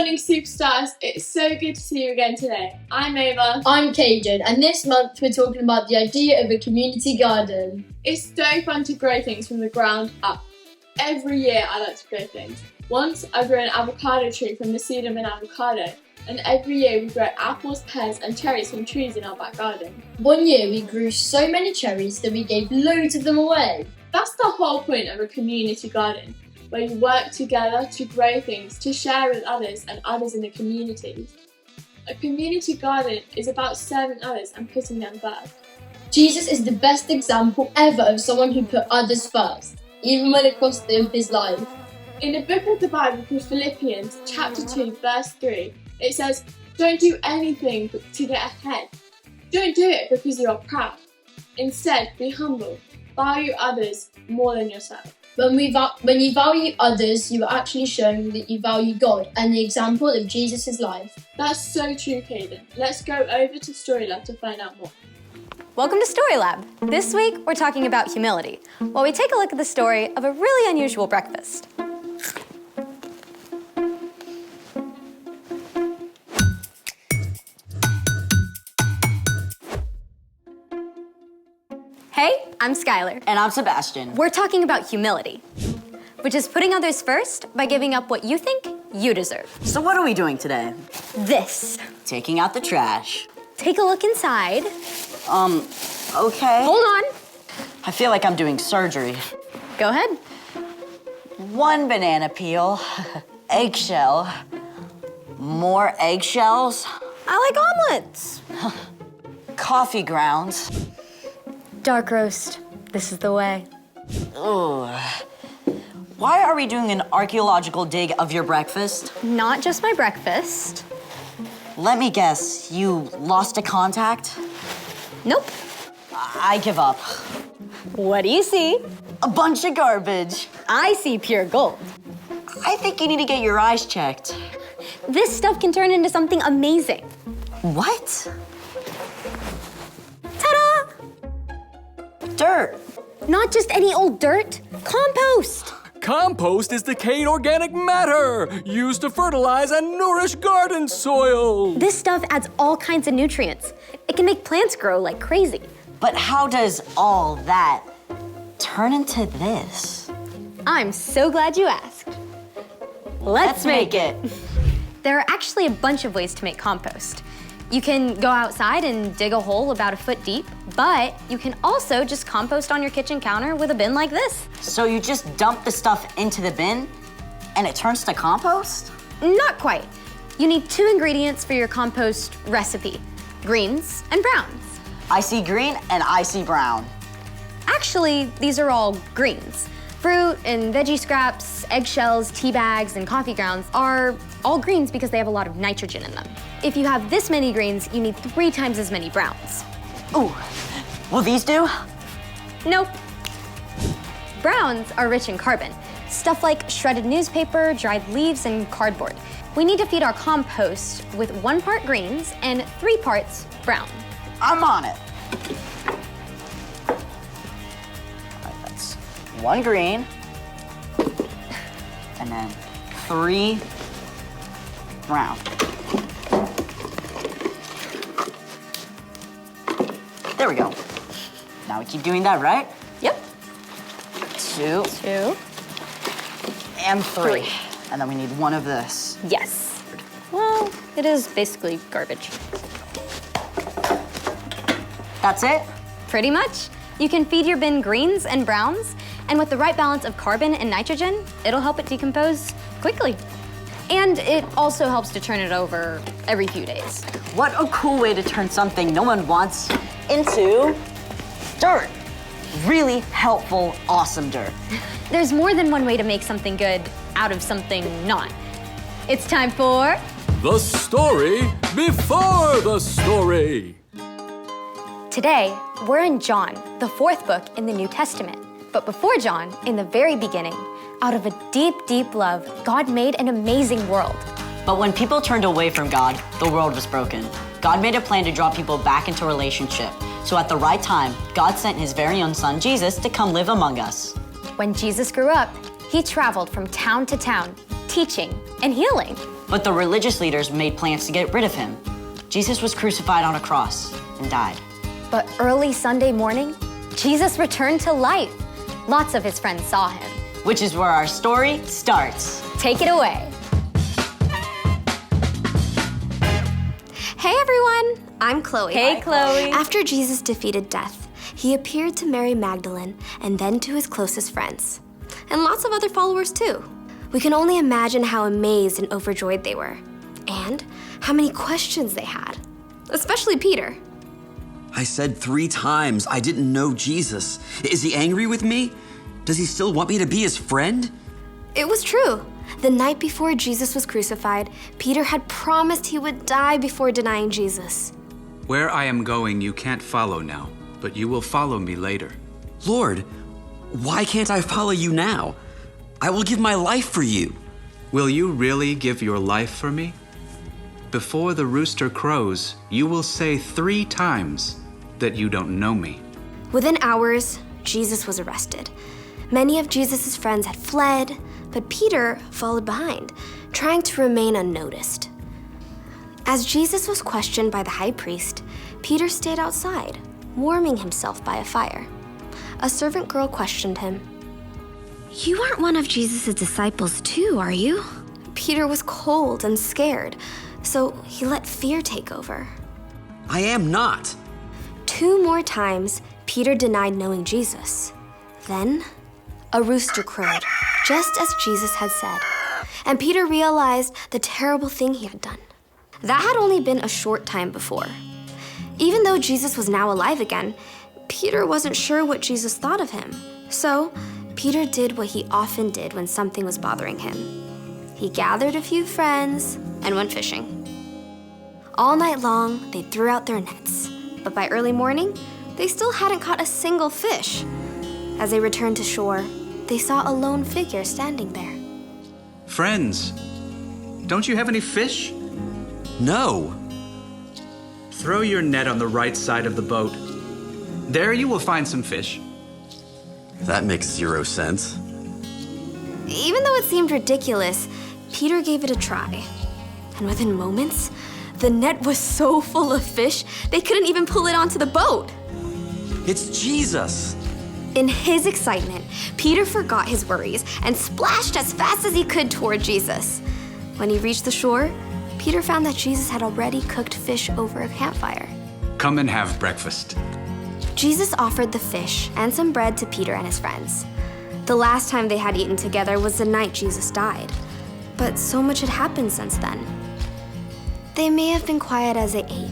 morning, superstars. It's so good to see you again today. I'm Ava. I'm Caden, and this month we're talking about the idea of a community garden. It's so fun to grow things from the ground up. Every year I like to grow things. Once I grew an avocado tree from the seed of an avocado, and every year we grow apples, pears and cherries from trees in our back garden. One year we grew so many cherries that we gave loads of them away. That's the whole point of a community garden, where you work together to grow things, to share with others and others in the community. A community garden is about serving others and putting them first. Jesus is the best example ever of someone who put others first, even when it cost him his life. In the book of the Bible called Philippians, chapter 2, verse 3, it says, "Don't do anything to get ahead. Don't do it because you are proud. Instead, be humble. Value others more than yourself." When you value others, you are actually showing that you value God and the example of Jesus' life. That's so true, Caden. Let's go over to Storylab to find out more. Welcome to Story Lab. This week, we're talking about humility, while we take a look at the story of a really unusual breakfast. Hey, I'm Skylar. And I'm Sebastian. We're talking about humility, which is putting others first by giving up what you think you deserve. So what are we doing today? This. Taking out the trash. Take a look inside. Okay. Hold on. I feel like I'm doing surgery. Go ahead. One banana peel, eggshell, more eggshells, I like omelets. coffee grounds. Dark roast. This is the way. Ooh. Why are we doing an archaeological dig of your breakfast? Not just my breakfast. Let me guess, you lost a contact? Nope. I give up. What do you see? A bunch of garbage. I see pure gold. I think you need to get your eyes checked. This stuff can turn into something amazing. What? Ta-da! Dirt. Not just any old dirt. Compost. Compost is decayed organic matter used to fertilize and nourish garden soil. This stuff adds all kinds of nutrients. It can make plants grow like crazy. But how does all that turn into this? I'm so glad you asked. Let's make it. There are actually a bunch of ways to make compost. You can go outside and dig a hole about a foot deep, but you can also just compost on your kitchen counter with a bin like this. So you just dump the stuff into the bin and it turns to compost? Not quite. You need 2 ingredients for your compost recipe, greens and browns. I see green and I see brown. Actually, these are all greens. Fruit and veggie scraps, eggshells, tea bags, and coffee grounds are all greens because they have a lot of nitrogen in them. If you have this many greens, you need 3 times as many browns. Ooh, will these do? Nope. Browns are rich in carbon, stuff like shredded newspaper, dried leaves, and cardboard. We need to feed our compost with 1 part greens and 3 parts brown. I'm on it. All right, that's 1 green and then 3 brown. There we go. Now we keep doing that, right? Yep. 2 2. and 3. 3. And then we need 1 of this. Yes. Well, it is basically garbage. That's it? Pretty much. You can feed your bin greens and browns, and with the right balance of carbon and nitrogen, it'll help it decompose quickly. And it also helps to turn it over every few days. What a cool way to turn something no one wants into dirt. Really helpful, awesome dirt. There's more than one way to make something good out of something not. It's time for... The story before the story. Today, we're in John, the 4th book in the New Testament. But before John, in the very beginning, out of a deep, deep love, God made an amazing world. But when people turned away from God, the world was broken. God made a plan to draw people back into a relationship. So at the right time, God sent his very own son, Jesus, to come live among us. When Jesus grew up, he traveled from town to town, teaching and healing. But the religious leaders made plans to get rid of him. Jesus was crucified on a cross and died. But early Sunday morning, Jesus returned to life. Lots of his friends saw him. Which is where our story starts. Take it away. Hey everyone, I'm Chloe. Hey, Chloe. After Jesus defeated death, he appeared to Mary Magdalene and then to his closest friends, and lots of other followers too. We can only imagine how amazed and overjoyed they were, and how many questions they had, especially Peter. I said 3 times I didn't know Jesus. Is he angry with me? Does he still want me to be his friend? It was true. The night before Jesus was crucified, Peter had promised he would die before denying Jesus. Where I am going, you can't follow now, but you will follow me later. Lord, why can't I follow you now? I will give my life for you. Will you really give your life for me? Before the rooster crows, you will say 3 times that you don't know me. Within hours, Jesus was arrested. Many of Jesus' friends had fled, but Peter followed behind, trying to remain unnoticed. As Jesus was questioned by the high priest, Peter stayed outside, warming himself by a fire. A servant girl questioned him. You aren't one of Jesus' disciples too, are you? Peter was cold and scared, so he let fear take over. I am not. 2 more times, Peter denied knowing Jesus. Then, a rooster crowed, just as Jesus had said, and Peter realized the terrible thing he had done. That had only been a short time before. Even though Jesus was now alive again, Peter wasn't sure what Jesus thought of him. So, Peter did what he often did when something was bothering him. He gathered a few friends and went fishing. All night long, they threw out their nets, but by early morning, they still hadn't caught a single fish. As they returned to shore, they saw a lone figure standing there. Friends, don't you have any fish? No. Throw your net on the right side of the boat. There you will find some fish. That makes 0 sense. Even though it seemed ridiculous, Peter gave it a try. And within moments, the net was so full of fish, they couldn't even pull it onto the boat. It's Jesus. In his excitement, Peter forgot his worries and splashed as fast as he could toward Jesus. When he reached the shore, Peter found that Jesus had already cooked fish over a campfire. Come and have breakfast. Jesus offered the fish and some bread to Peter and his friends. The last time they had eaten together was the night Jesus died. But so much had happened since then. They may have been quiet as they ate,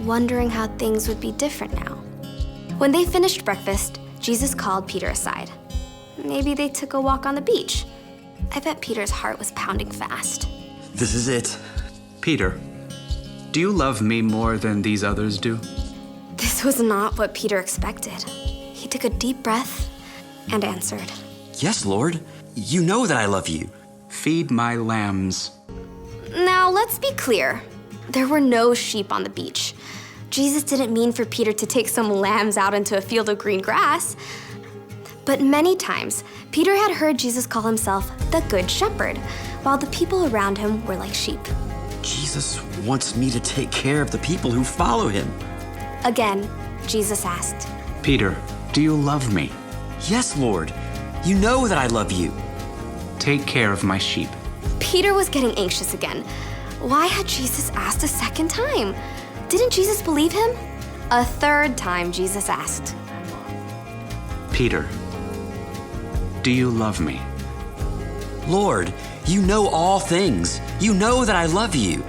wondering how things would be different now. When they finished breakfast, Jesus called Peter aside. Maybe they took a walk on the beach. I bet Peter's heart was pounding fast. This is it. Peter, do you love me more than these others do? This was not what Peter expected. He took a deep breath and answered. Yes, Lord. You know that I love you. Feed my lambs. Now, let's be clear. There were no sheep on the beach. Jesus didn't mean for Peter to take some lambs out into a field of green grass. But many times, Peter had heard Jesus call himself the Good Shepherd, while the people around him were like sheep. Jesus wants me to take care of the people who follow him. Again, Jesus asked, Peter, do you love me? Yes, Lord. You know that I love you. Take care of my sheep. Peter was getting anxious again. Why had Jesus asked a second time? Didn't Jesus believe him? A third time, Jesus asked. Peter, do you love me? Lord, you know all things. You know that I love you.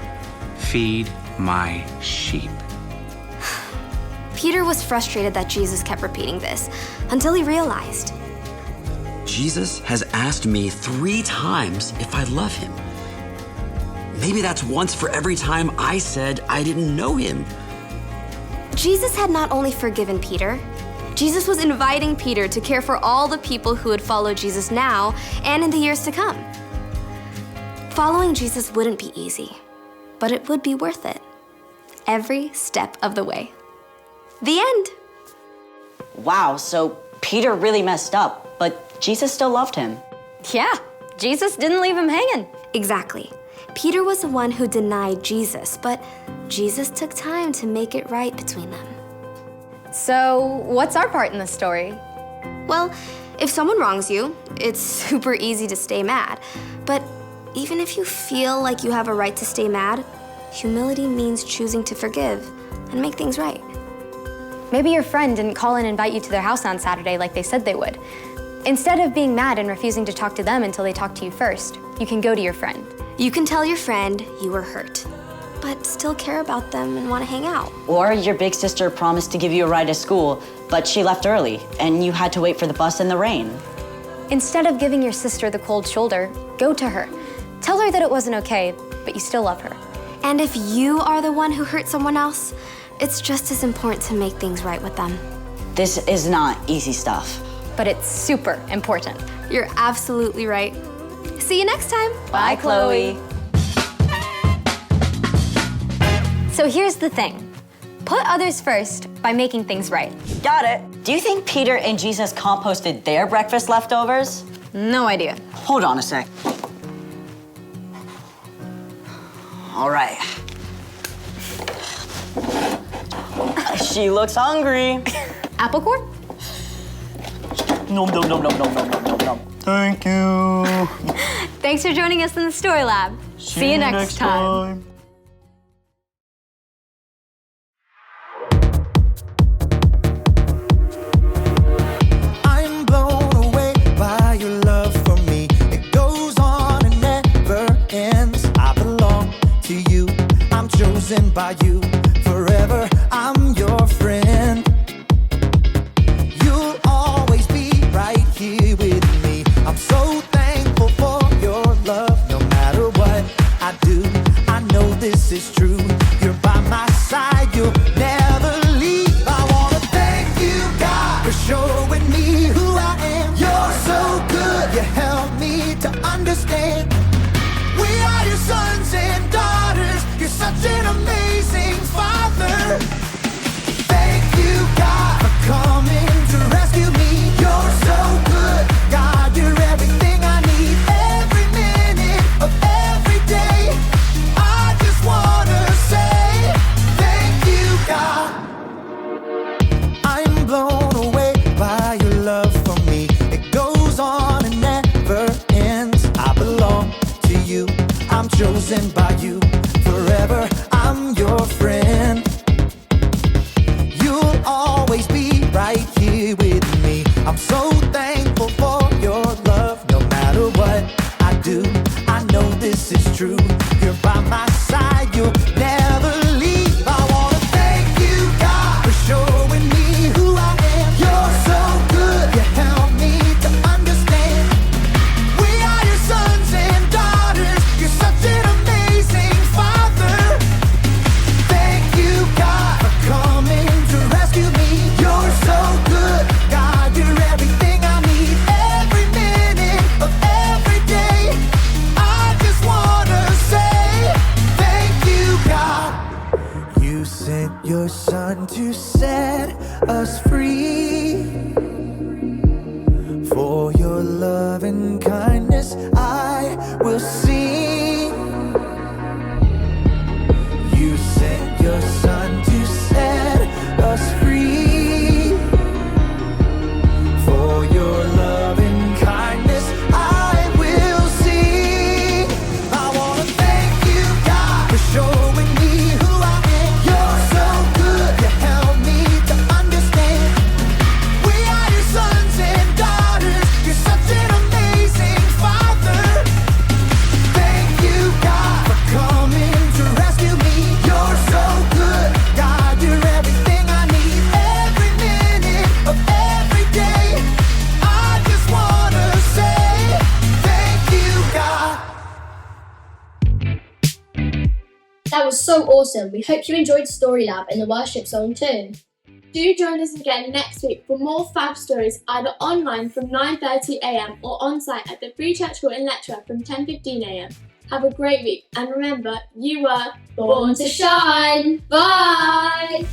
Feed my sheep. Peter was frustrated that Jesus kept repeating this until he realized. Jesus has asked me 3 times if I love him. Maybe that's once for every time I said I didn't know him. Jesus had not only forgiven Peter, Jesus was inviting Peter to care for all the people who would follow Jesus now and in the years to come. Following Jesus wouldn't be easy, but it would be worth it. Every step of the way. The end. Wow, so Peter really messed up, but Jesus still loved him. Yeah, Jesus didn't leave him hanging. Exactly. Peter was the one who denied Jesus, but Jesus took time to make it right between them. So, what's our part in the story? Well, if someone wrongs you, it's super easy to stay mad. But even if you feel like you have a right to stay mad, humility means choosing to forgive and make things right. Maybe your friend didn't call and invite you to their house on Saturday like they said they would. Instead of being mad and refusing to talk to them until they talk to you first, you can go to your friend. You can tell your friend you were hurt, but still care about them and want to hang out. Or your big sister promised to give you a ride to school, but she left early, and you had to wait for the bus in the rain. Instead of giving your sister the cold shoulder, go to her. Tell her that it wasn't okay, but you still love her. And if you are the one who hurt someone else, it's just as important to make things right with them. This is not easy stuff. But it's super important. You're absolutely right. See you next time. Bye, Chloe. So here's the thing. Put others first by making things right. Got it. Do you think Peter and Jesus composted their breakfast leftovers? No idea. Hold on a sec. All right. She looks hungry. Apple core? Nom, nom, nom, nom, nom, nom, nom, nom. Thank you. Thanks for joining us in the Story Lab. See you next time. I'm blown away by your love for me. It goes on and never ends. I belong to you. I'm chosen by you. Forever, I'm your friend. You'll always be right here with me. I'm so thankful for your love. No matter what I do, I know this is true. You're by my side, you'll never leave. I wanna thank you, God, for showing me who I am. You're so good, you help me to understand. We are your sons and daughters. You're such an amazing Father. Thank you, God, for coming to rescue me. You're so good, God, you're everything I need. Every minute of every day, I just wanna say thank you, God. I'm blown away by your love for me. It goes on and never ends. I belong to you. I'm chosen by you. Forever, I'm your friend. You'll always be right here with me. I'm so thankful for your love. No matter what I do, I know this is true. You're by my side, you'll never leave. I wanna thank you, God, for showing me who I am. You're so good, you help me to understand. We are your sons and daughters. You're such an amazing Father. Thank you, God, for coming to rescue me. You're so good, God, you're everything I need. Every minute of every day, I just wanna say thank you, God. You sent your son to set us free. For your love and kindness, I will sing. You sent your son to set us free. For your love and kindness, I will sing. I wanna thank you, God, for showing me who I am. You're so good, you help me to understand. We are your sons and daughters. You're such an amazing Father. Thank you, God, for coming to rescue me. You're so good, God, you're everything I need. Every minute of every day, I just wanna say thank you, God. That was so awesome. We hope you enjoyed Story Lab and the worship song too. Do join us again next week for more fab stories, either online from 9:30 a.m. or on site at the Free Church Hall in Letchworth from 10:15 a.m. Have a great week, and remember, you were Born to shine. Bye.